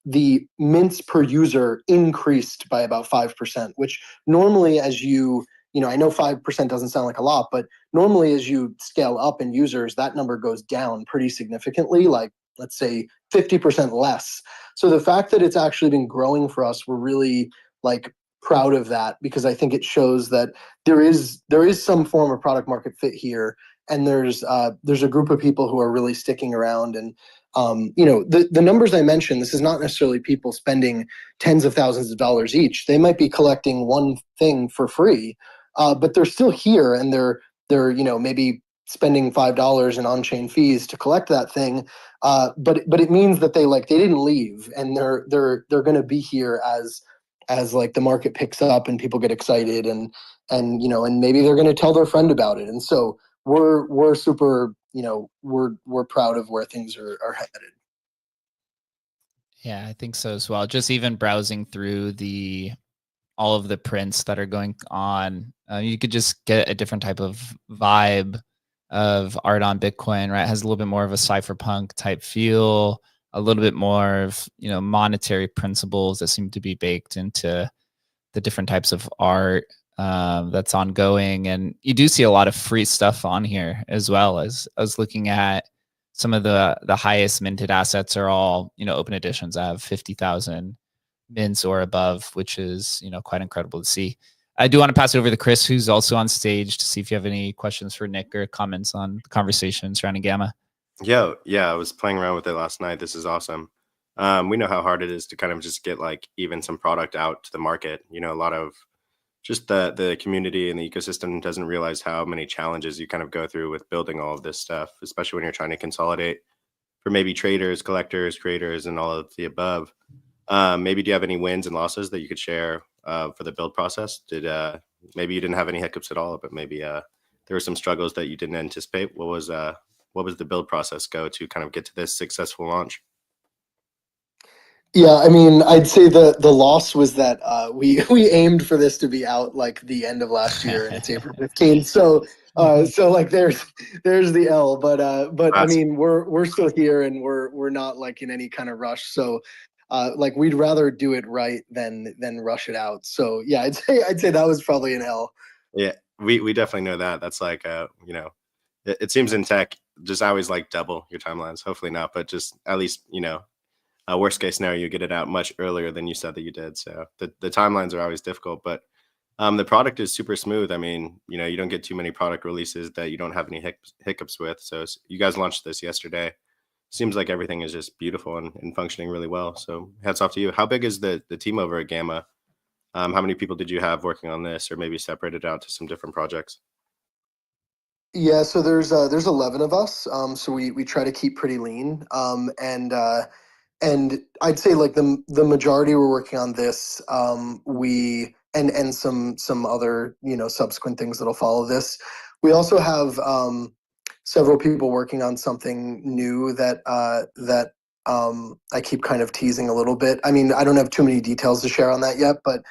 the mints per user increased by about 5%, which normally I know 5% doesn't sound like a lot, but normally as you scale up in users, that number goes down pretty significantly, like let's say 50% less. So the fact that it's actually been growing for us, we're really like proud of that, because I think it shows that there is some form of product market fit here, and there's a group of people who are really sticking around. And the numbers I mentioned, this is not necessarily people spending tens of thousands of dollars each. They might be collecting one thing for free, but they're still here, and they're maybe spending $5 in on-chain fees to collect that thing. But it means that they didn't leave, and they're going to be here as like the market picks up and people get excited, and maybe they're going to tell their friend about it. And so we're super, we're proud of where things are headed. Yeah, I think so as well. Just even browsing through all of the prints that are going on, you could just get a different type of vibe of art on Bitcoin, right? It has a little bit more of a cypherpunk type feel, a little bit more of, monetary principles that seem to be baked into the different types of art that's ongoing. And you do see a lot of free stuff on here as well. As I was looking at some of the highest minted assets are all, open editions. I have 50,000 mints or above, which is, quite incredible to see. I do want to pass it over to Chris, who's also on stage, to see if you have any questions for Nick or comments on the conversation surrounding Gamma. Yeah, I was playing around with it last night. This is awesome. We know how hard it is to kind of just get like even some product out to the market. A lot of just the community and the ecosystem doesn't realize how many challenges you kind of go through with building all of this stuff, especially when you're trying to consolidate for maybe traders, collectors, creators, and all of the above. Maybe do you have any wins and losses that you could share for the build process? Maybe you didn't have any hiccups at all, but maybe there were some struggles that you didn't anticipate. What was the build process go to kind of get to this successful launch? Yeah, I mean, I'd say the loss was that we aimed for this to be out like the end of last year, and it's April 15th. So like there's the L, but I mean we're still here, and we're not like in any kind of rush. So like we'd rather do it right than rush it out. So yeah, I'd say that was probably an L. Yeah, we definitely know that. That's like it seems in tech just always like double your timelines. Hopefully not, but just at least worst case scenario, you get it out much earlier than you said that you did. So the timelines are always difficult, but the product is super smooth. I mean, you don't get too many product releases that you don't have any hiccups with. So you guys launched this yesterday. Seems like everything is just beautiful and functioning really well. So hats off to you. How big is the team over at Gamma? How many people did you have working on this, or maybe separated out to some different projects? Yeah, so there's 11 of us. So we try to keep pretty lean. And I'd say like the majority were working on this. We and some other subsequent things that'll follow this. We also have several people working on something new that I keep kind of teasing a little bit. I mean, I don't have too many details to share on that yet, but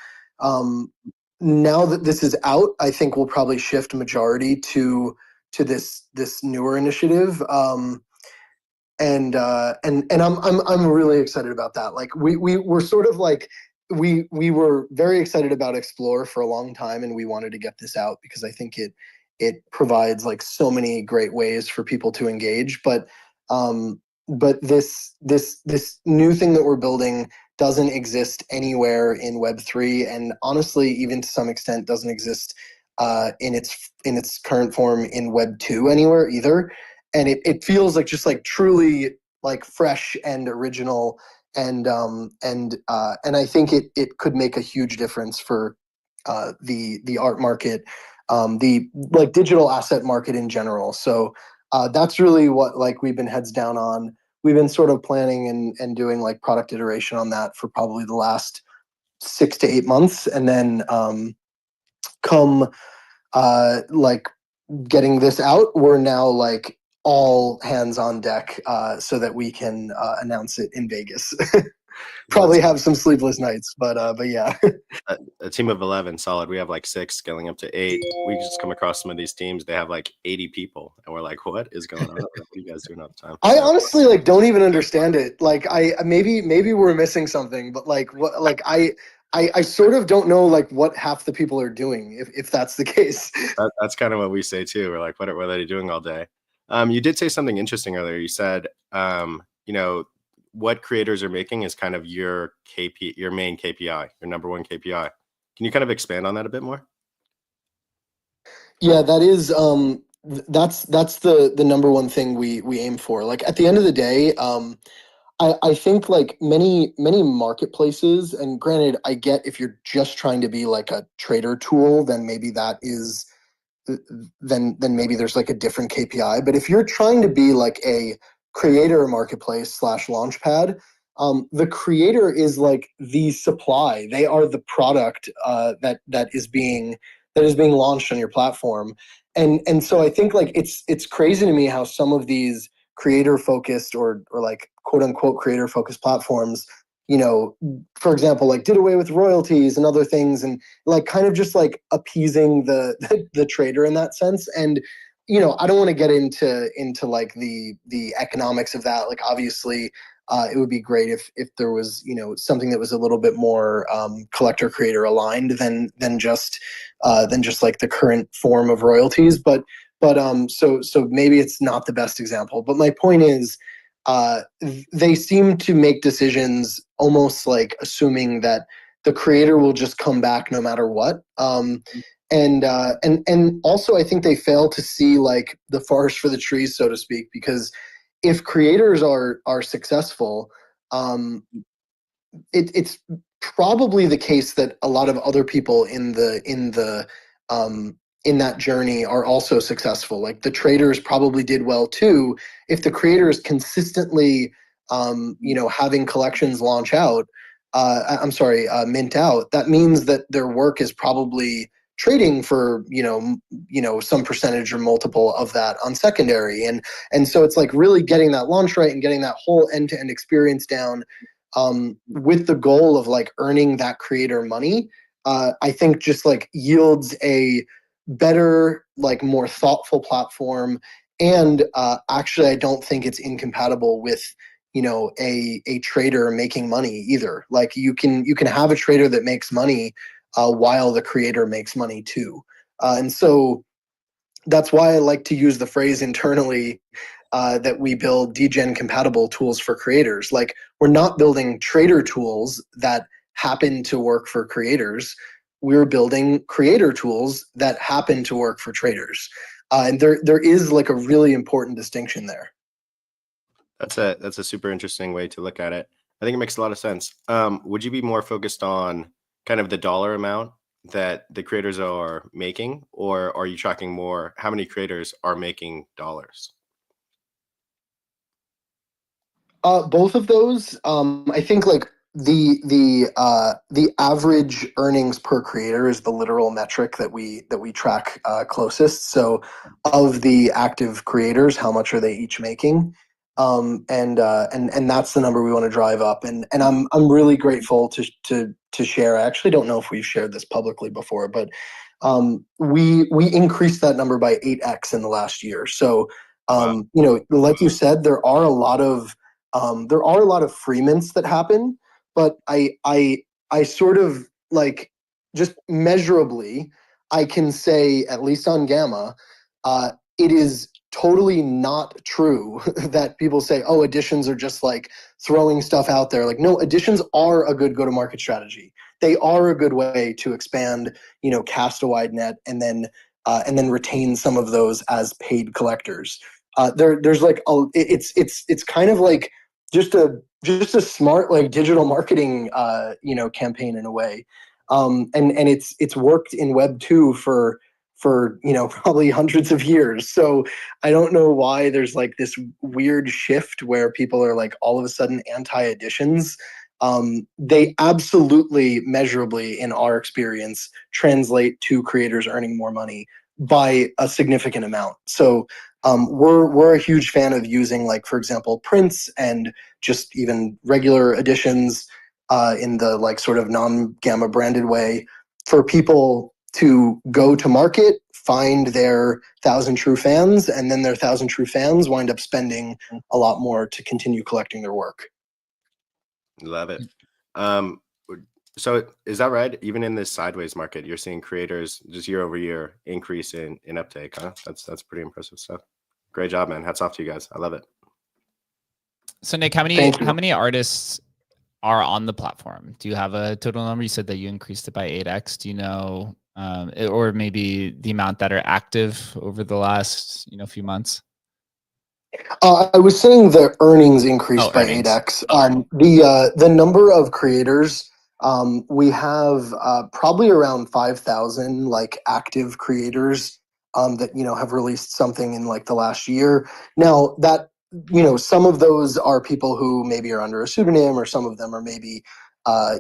um, now that this is out, I think we'll probably shift majority to this newer initiative. And I'm really excited about that. Like we're sort of like we were very excited about Explore for a long time, and we wanted to get this out because I think it provides like so many great ways for people to engage. But this new thing that we're building doesn't exist anywhere in Web3, and honestly, even to some extent, doesn't exist in its current form in Web2 anywhere either. And it feels like just like truly like fresh and original, and I think it could make a huge difference for the art market, the like digital asset market in general. So that's really what like we've been heads down on. We've been sort of planning and doing like product iteration on that for probably the last 6 to 8 months, and then come like getting this out, we're now like all hands on deck so that we can announce it in Vegas. Probably have some sleepless nights, but yeah. A team of 11, solid. We have like 6 scaling up to 8. We just come across some of these teams, they have like 80 people, and we're like, what is going on? What are you guys doing all the time? I honestly like don't even understand it. Like I maybe we're missing something, but like what like I sort of don't know like what half the people are doing if that's the case. That's kind of what we say too. We're like, what are they doing all day? You did say something interesting earlier. You said, what creators are making is kind of your main KPI, your number one KPI. Can you kind of expand on that a bit more? Yeah, that is that's the number one thing we aim for. Like at the end of the day, I think like many marketplaces, and granted, I get if you're just trying to be like a trader tool, then maybe that is then maybe there's like a different KPI. But if you're trying to be like a creator marketplace slash launchpad, the creator is like the supply. They are the product that is being launched on your platform. And so I think like it's crazy to me how some of these creator focused or like quote unquote creator focused platforms, for example, like did away with royalties and other things, and like kind of just like appeasing the trader in that sense. And I don't want to get into like the economics of that. Like obviously it would be great if there was something that was a little bit more collector creator aligned than just like the current form of royalties. So maybe it's not the best example, but my point is they seem to make decisions almost like assuming that the creator will just come back no matter what. And also I think they fail to see like the forest for the trees, so to speak, because if creators are successful, it's probably the case that a lot of other people in that journey are also successful. Like the traders probably did well too. If the creators consistently, having collections launch out, mint out, that means that their work is probably trading for some percentage or multiple of that on secondary, and so it's like really getting that launch right and getting that whole end-to-end experience down, with the goal of like earning that creator money. I think just like yields a better, like more thoughtful platform. And actually I don't think it's incompatible with a trader making money either. Like you can have a trader that makes money while the creator makes money too. And so that's why I like to use the phrase internally that we build degen compatible tools for creators. Like we're not building trader tools that happen to work for creators. We're building creator tools that happen to work for traders. And there is like a really important distinction there. That's a super interesting way to look at it. I think it makes a lot of sense. Would you be more focused on kind of the dollar amount that the creators are making, or are you tracking more how many creators are making dollars? Both of those. I think like the average earnings per creator is the literal metric that we track closest. So of the active creators, how much are they each making? And that's the number we want to drive up. And I'm really grateful to share. I actually don't know if we've shared this publicly before, but we increased that number by 8x in the last year. So Wow. you know, like you said, there are a lot of free mints that happen, but I sort of like just measurably, I can say at least on Gamma, it is totally not true that people say, oh, additions are just like throwing stuff out there. Like, no, additions are a good go-to-market strategy. They are a good way to expand, you know, cast a wide net and then retain some of those as paid collectors. There's like it's kind of like just a smart like digital marketing you know, campaign in a way, and it's worked in Web 2 for you know, probably hundreds of years. So I don't know why there's like this weird shift where people are like all of a sudden anti additions. They absolutely measurably, in our experience, translate to creators earning more money by a significant amount. So we're a huge fan of using, like, for example, prints and just even regular editions in the like sort of non-Gamma branded way for people to go to market, find their 1,000 true fans, and then their 1,000 true fans wind up spending a lot more to continue collecting their work. Love it. So is that right? Even in this sideways market, you're seeing creators just year over year increase in uptake, huh? That's pretty impressive stuff. Great job, man. Hats off to you guys. I love it. So Nick, Thank you. how many artists are on the platform? Do you have a total number? You said that you increased it by 8x. Do you know, or maybe the amount that are active over the last, you know, few months? I was saying the earnings increased by Earnings. 8x. The number of creators, we have probably around 5,000 like active creators that, you know, have released something in like the last year. Now that, you know, some of those are people who maybe are under a pseudonym, or some of them are maybe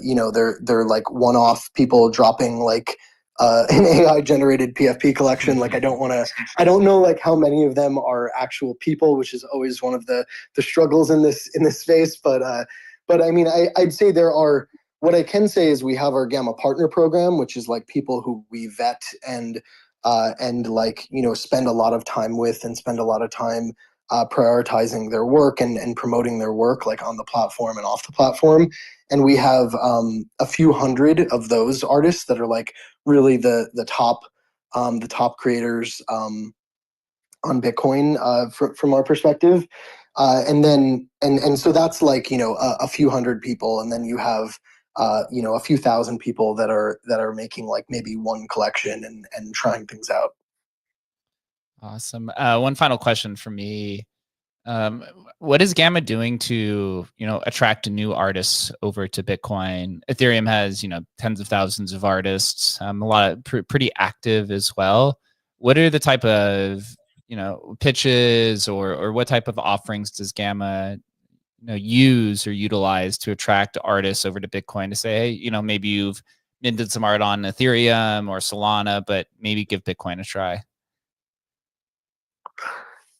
you know, they're like one-off people dropping like an AI generated PFP collection. Like, I don't know like how many of them are actual people, which is always one of the struggles in this space. But I mean, I'd say there are. What I can say is we have our Gamma Partner Program, which is like people who we vet and like, you know, spend a lot of time with and spend a lot of time prioritizing their work and promoting their work like on the platform and off the platform. And we have a few hundred of those artists that are like really the top creators on Bitcoin from our perspective. And then and so that's like, you know, a few hundred people, and then you have you know, a few thousand people that are making like maybe one collection and trying things out. Awesome. One final question for me. What is Gamma doing to, you know, attract new artists over to Bitcoin? Ethereum has, you know, tens of thousands of artists, a lot of pretty active as well. What are the type of, you know, pitches or what type of offerings does Gamma, you know, use or utilize to attract artists over to Bitcoin to say, hey, you know, maybe you've minted some art on Ethereum or Solana, but maybe give Bitcoin a try?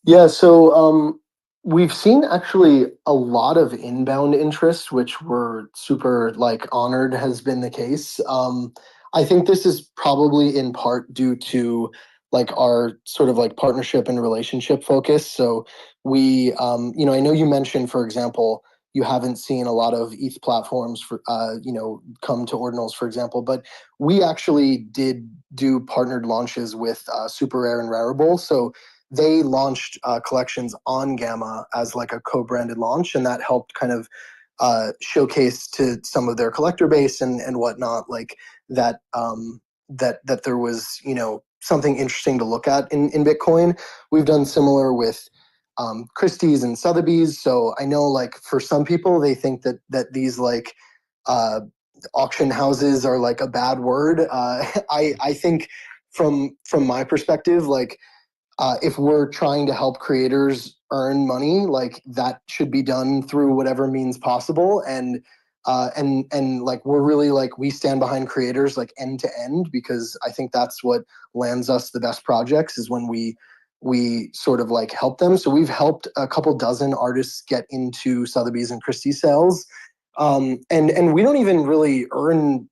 Yeah, so we've seen actually a lot of inbound interest, which we're super like honored has been the case. I think this is probably in part due to like our sort of like partnership and relationship focus. So we, you know, I know you mentioned, for example, you haven't seen a lot of ETH platforms for, you know, come to Ordinals, for example, but we actually did do partnered launches with Super Rare and Rarible. So they launched collections on Gamma as like a co-branded launch, and that helped kind of showcase to some of their collector base and whatnot, like that that there was, you know, something interesting to look at in Bitcoin. We've done similar with Christie's and Sotheby's. So I know like for some people they think that these like auction houses are like a bad word. I think from my perspective, like if we're trying to help creators earn money, like that should be done through whatever means possible. And like we're really like we stand behind creators like end to end, because I think that's what lands us the best projects, is when we sort of like help them. So we've helped a couple dozen artists get into Sotheby's and Christie's sales. And we don't even really earn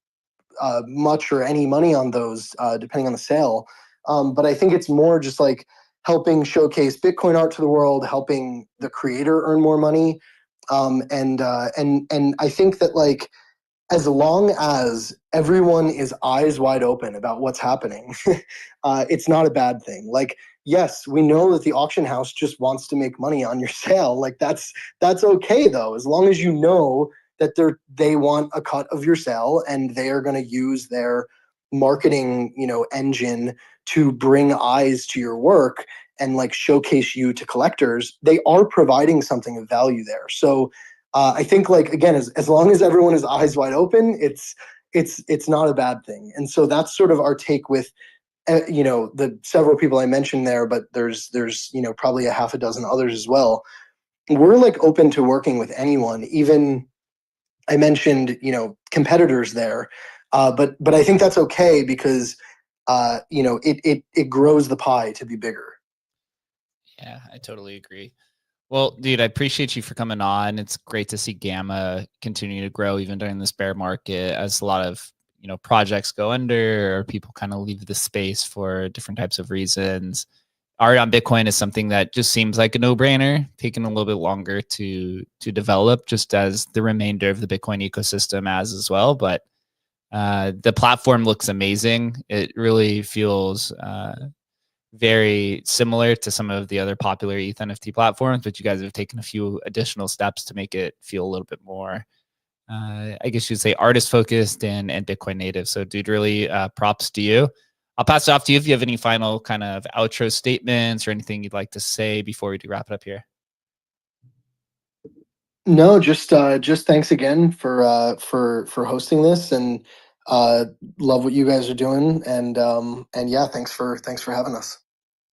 much or any money on those, depending on the sale. But I think it's more just like helping showcase Bitcoin art to the world, helping the creator earn more money. And I think that like as long as everyone is eyes wide open about what's happening, it's not a bad thing. Like, yes, we know that the auction house just wants to make money on your sale. Like that's okay though, as long as you know that they want a cut of your sale, and they are going to use their marketing, engine to bring eyes to your work and like showcase you to collectors. They are providing something of value there. So I think like again, as long as everyone is eyes wide open, it's not a bad thing. And so that's sort of our take with the several people I mentioned there, but there's probably a half a dozen others as well. We're like open to working with anyone. Even I mentioned competitors there, but I think that's okay, because it grows the pie to be bigger. Yeah, I totally agree. Well, dude, I appreciate you for coming on. It's great to see Gamma continue to grow even during this bear market, as a lot of projects go under, or people kind of leave the space for different types of reasons. Art on Bitcoin is something that just seems like a no-brainer, taking a little bit longer to develop, just as the remainder of the Bitcoin ecosystem as well. But the platform looks amazing. It really feels very similar to some of the other popular ETH NFT platforms, but you guys have taken a few additional steps to make it feel a little bit more, I guess you'd say, artist focused and Bitcoin native. So dude, really props to you. I'll pass it off to you if you have any final kind of outro statements or anything you'd like to say before we do wrap it up here. No, just thanks again for hosting this, and love what you guys are doing, and yeah, thanks for having us.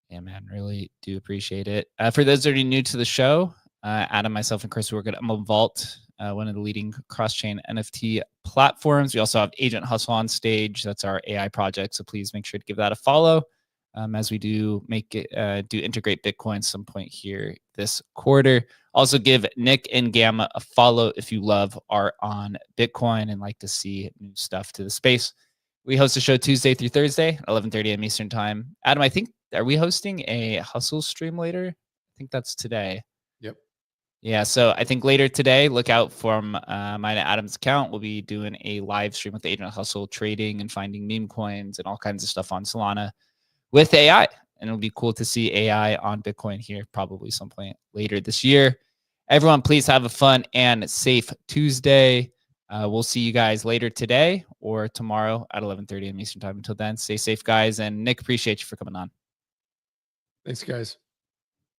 Yeah, man, really do appreciate it. For those that are new to the show, Adam, myself, and Chris work at Emblem Vault, one of the leading cross-chain NFT platforms. We also have Agent Hustle on stage. That's our AI project. So please make sure to give that a follow, as we do integrate Bitcoin at some point here this quarter. Also give Nick and Gamma a follow if you love art on Bitcoin and like to see new stuff to the space. We host the show Tuesday through Thursday, 11:30 a.m. Eastern time. Adam, I think, are we hosting a Hustle stream later? I think that's today. Yep. Yeah, so I think later today, look out from mine and Adam's account. We'll be doing a live stream with Agent Hustle, trading and finding meme coins and all kinds of stuff on Solana with AI. And it'll be cool to see AI on Bitcoin here probably some point later this year. Everyone, please have a fun and safe Tuesday. We'll see you guys later today or tomorrow at 11:30 a.m. Eastern time. Until then, stay safe, guys. And Nick, appreciate you for coming on. Thanks, guys.